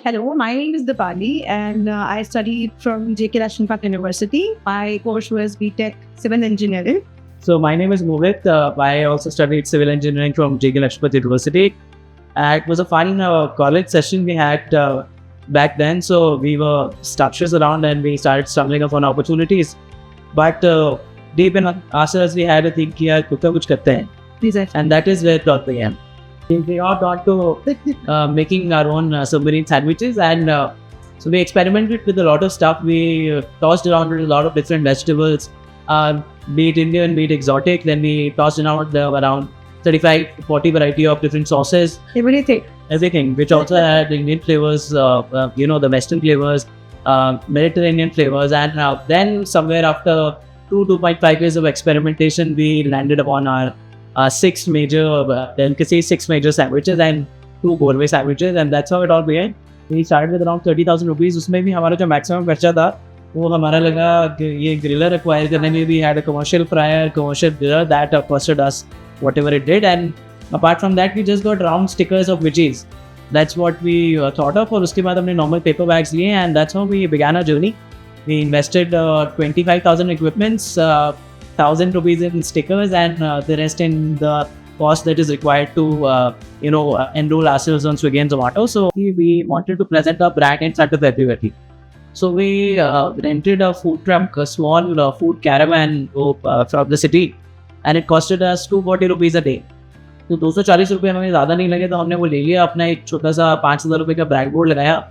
Hello, my name is Dipali and I studied from JK Rashtrakuta University. My course was BTech Civil Engineering. So my name is Mohit. I also studied civil engineering from JK Rashtrakuta University. It was a fun college session we had back then. So we were structures around and we started stumbling upon opportunities. But deep in ourselves, we had a think कि यार कुछ कुछ करते हैं. And that is where it got began. We all got to making our own submarine sandwiches, and so we experimented with a lot of stuff. We tossed around with a lot of different vegetables, be it Indian, be it exotic. Then we tossed around around 35-40 variety of different sauces. Everything, which also had Indian flavors, the Western flavors, Mediterranean flavors, and then somewhere after 2.5 years of experimentation, we landed upon our six major sandwiches and 2 gourmet sandwiches, and that's how it all began. We started with around 30,000 rupees. उसमें भी हमारा जो maximum खर्चा था वो हमारा लगा कि ये griller acquire करने में. We had a commercial fryer, commercial griller that costed us whatever it did, and apart from that we just got round stickers of veggies. That's what we thought of. और उसके बाद हमने normal paper bags लिए, and that's how we began our journey. We invested 25,000 equipments, 1,000 rupees in stickers, and the rest in the cost that is required to enroll ourselves on Swiggy and Zomato. So we wanted to present our brand in front of everybody. So we rented a food truck, a small food caravan from the city, and it costed us 240 rupees a day. तो 240 रुपये हमें ज़्यादा नहीं लगे, तो हमने वो ले लिया, अपना एक छोटा सा 5,000 रुपये का ब्लैक बोर्ड लगाया,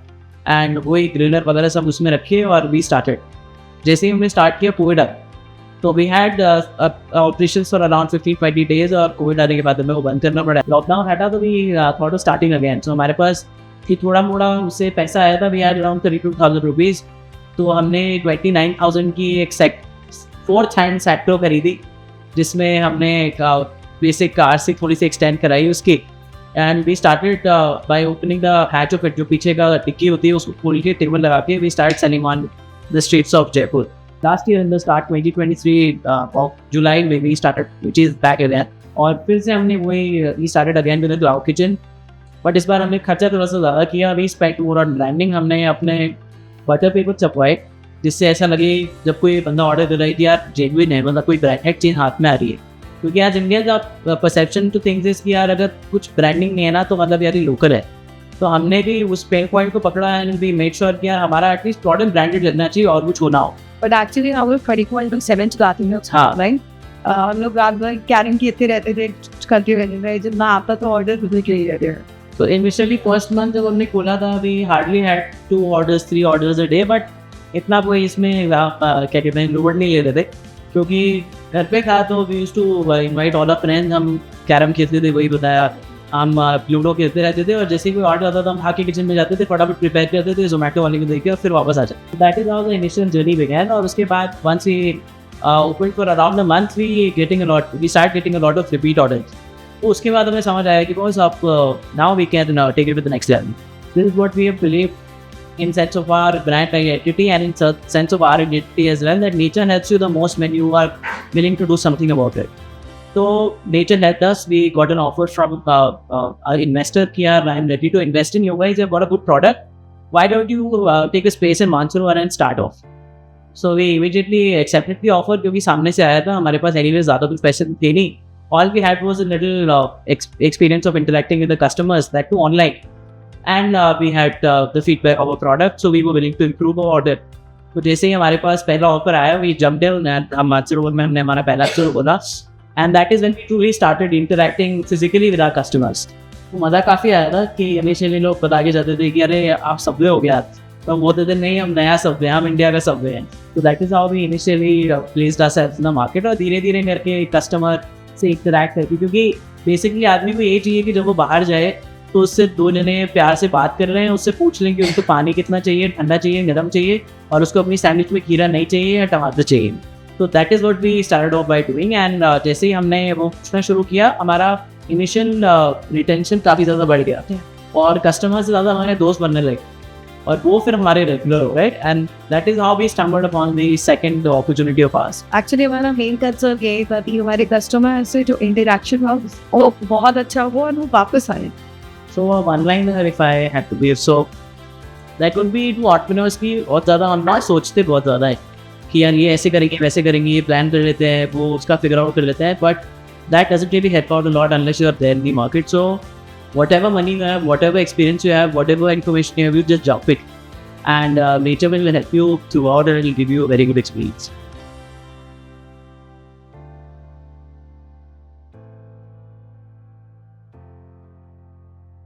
एंड वही ग्रिलर वगैरह सब उसमें रखे और वी स्टार्टेड. जैसे ही हमने स्टार्ट किया कोविड आ, तो we had operations for around 15-20 days, और कोविड आने के बाद हमें वो बंद करना पड़ा. लॉकडाउन हटा तो we thought of starting again. So हमारे पास कि थोड़ा मोड़ा उससे पैसा आया था. We had around 32,000 rupees. तो हमने 29,000 की एक फोर्थ हैंड सेक्टर खरीदी, जिसमें हमने बेसिक कार से थोड़ी सी एक्सटेंड कराई उसकी, and we started by opening the hatch of it. जो पीछे का टिक्की होती है उसको खोल के टेबल लगा के we start selling on the streets of Jaipur. Last year in the start 2023 of July we started, which is back again. और फिर से हमने वही we started again with the cloud kitchen. But इस बार हमने खर्चा थोड़ा सा ज़्यादा किया. we spent more on branding. हमने अपने बटर पेपर छपवाए, जिससे ऐसा लगे जब कोई बंदा ऑर्डर कर रहा है कि यार जेन्युइन है, मतलब कोई ब्रांडेड चीज़ हाथ में आ रही है. क्योंकि आज इंडिया का परसेप्शन टू थिंग्स इज कि यार अगर कुछ ब्रांडिंग नहीं है ना तो मतलब यार ये लोकल है. तो हमने भी उस पेन पॉइंट को पकड़ा एंड वी मेड श्योर कि यार हमारा एटलीस्ट प्रोडक्ट ब्रांडेड रहना चाहिए और कुछ होना हो. But actually हम लोग 30.7 चलाते हैं. हाँ राइट. हम लोग रात भर कैरिंग किए रहते थे, करते रहते थे. जब ना आता तो ऑर्डर खुद के लिए रहते हैं. तो इनिशियली फर्स्ट मंथ जब हमने खोला था we hardly had 2 orders 3 orders a day. But इतना कोई इसमें क्या कहते हैं लोड नहीं ले रहे थे, क्योंकि घर पे था. तो we used to invite all our friends. हम कैरम खेलते थे, वही बताया, हम लूडो खेलते रहते थे, और जैसे ही कोई ऑर्डर आता था हम हाके किचन में जाते थे, फटाफट प्रिपेयर करते थे, जोमेटो वाले को देके और फिर वापस आ जाते. That is how the initial journey began. और उसके बाद once we open for around a month we start getting a lot of repeat orders. तो उसके बाद हमें समझ आया कि बॉस आप now we can take it with the next level. This is what we have believed in sense of our brand identity, and in sense of our identity as well, that nature helps you the most when you are willing to do something about it. So nature helped us. We got an offer from our investor कि यार I am ready to invest in you guys. You've got a good product. Why don't you take a space in Mansarovar and start off? So we immediately accepted the offer, क्योंकि सामने से आया था. हमारे पास anyways ज़्यादा कुछ पैसे थे नहीं. All we had was a little experience of interacting with the customers, that too online. And we had the feedback of our product, so we were willing to improve our order. तो जैसे ही हमारे पास पहला offer आया we jumped in, and हम मानसरोवर में हमने हमारा पहला स्टोर खोला, and that is when we truly started interacting physically with our customers. तो मज़ा काफ़ी आया था कि इनिशियली लोग बता के जाते थे कि अरे आप सबवे हो गया, तो हम बोलते थे नहीं हम नया सबवे, हम इंडिया का सबवे हैं. तो that is how we initially placed ourselves in the market. और धीरे धीरे करके कस्टमर से इंटरैक्ट करके, क्योंकि बेसिकली आदमी को ये चाहिए कि जब वो बाहर जाए तो उससे 2 जने प्यार से बात कर रहे हैं, उससे पूछ लें कि उनको पानी कितना चाहिए, ठंडा चाहिए, गर्म चाहिए, और उसको अपनी सैंडविच में खीरा नहीं चाहिए या टमाटर चाहिए. तो that is what we started off by doing. And जैसे ही हमने वो पूछना शुरू किया, हमारा इनिशियल रिटेंशन काफ़ी ज़्यादा बढ़ गया, और कस्टमर से ज़्यादा हमारे दोस्त बनने लगे, और वो फिर हमारे रेगुलर हो गए. And that is how we stumbled upon the second opportunity of ours. Actually हमारा मेन कंसर्न ये था कि हमारे कस्टमर से जो इंटरेक्शन हुआ वो बहुत अच्छा हुआ और वो वापस आए. So online if I had to be, so that would be two entrepreneurs की बहुत ज़्यादा हम ना सोचते बहुत ज़्यादा है कि यार ये ऐसे करेंगे वैसे करेंगे, ये प्लान कर लेते हैं, वो उसका फिगर आउट कर लेते हैं, but that doesn't really help out a lot unless you are there in the market. So whatever money you have, whatever experience you have, whatever information you have, you just jump it, and nature will help you throughout and it will give you a very good experience.